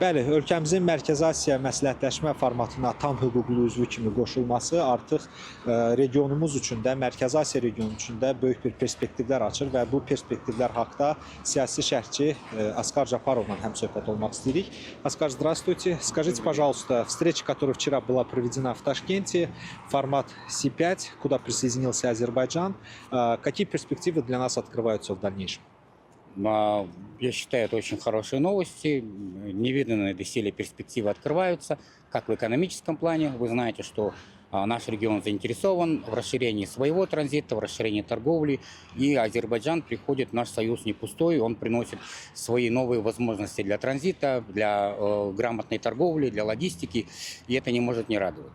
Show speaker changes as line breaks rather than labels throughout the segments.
Bəli, ölkəmizin Mərkəzi Asiya məsləhətləşmə formatına tam hüquqlu üzvü kimi qoşulması artıq regionumuz üçün də, Mərkəzi Asiya regionu üçün də böyük bir perspektivlər açır və bu perspektivlər haqda siyasi şərhçi Askar Japarovla həmsöhbət olmaq istəyirik. Askar, здравствуйте. Скажите, пожалуйста, встреча, которая вчера была проведена в Ташкенте, формат С5, куда присоединился Азербайджан, какие перспективы для нас открываются в дальнейшем?
Я считаю, это очень хорошие новости. Невиданные доселе перспективы открываются, как в экономическом плане. Вы знаете, что наш регион заинтересован в расширении своего транзита, в расширении торговли. И Азербайджан приходит в наш союз не пустой. Он приносит свои новые возможности для транзита, для грамотной торговли, для логистики. И это не может не радовать.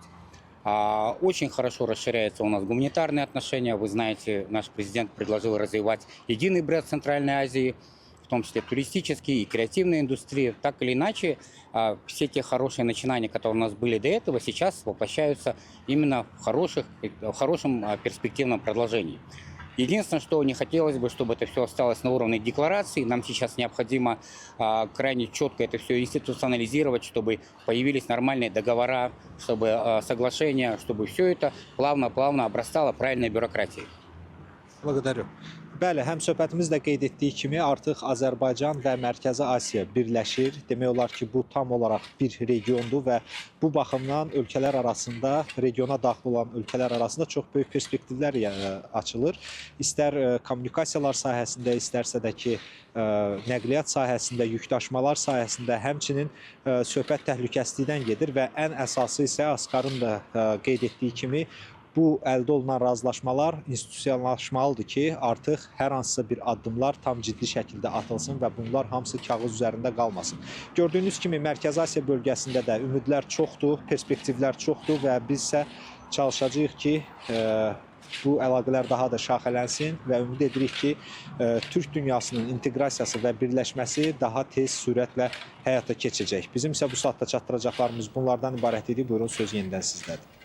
Очень хорошо расширяются у нас гуманитарные отношения. Вы знаете, наш президент предложил развивать единый бренд Центральной Азии, в том числе туристические и креативные индустрии. Так или иначе, все те хорошие начинания, которые у нас были до этого, сейчас воплощаются именно в хорошем перспективном продолжении. Единственное, что не хотелось бы, чтобы это все осталось на уровне декларации. Нам сейчас необходимо крайне четко это все институционализировать, чтобы появились нормальные договора, чтобы соглашения, чтобы все это плавно-плавно обрастало правильной бюрократией.
Благодарю. Bəli, həmsöhbətimiz də qeyd etdiyi kimi artıq Azərbaycan və Mərkəzi Asiya birləşir. Demək olar ki, bu tam olaraq bir regiondur və bu baxımdan ölkələr arasında, regiona daxil olan ölkələr arasında çox böyük perspektivlər açılır. İstər kommunikasiyalar sahəsində, istərsə də ki, nəqliyyat sahəsində, yükdaşımalar sahəsində, həmçinin söhbət təhlükəsizlikdən gedir və ən əsası isə Askarın da qeyd etdiyi kimi bu əldə olunan razılaşmalar institusionallaşmalıdır ki, artıq hər hansısa bir addımlar tam ciddi şəkildə atılsın və bunlar hamısı kağız üzərində qalmasın. Gördüyünüz kimi Mərkəzi Asiya bölgəsində də ümidlər çoxdur, perspektivlər çoxdur və biz isə çalışacağıq ki, bu əlaqələr daha da şaxələnsin və ümid edirik ki, Türk dünyasının inteqrasiyası və birləşməsi daha tez sürətlə həyata keçəcək. Bizim isə bu saatda çatdıracaqlarımız bunlardan ibarət idi. Buyurun, söz yenidən sizdədir.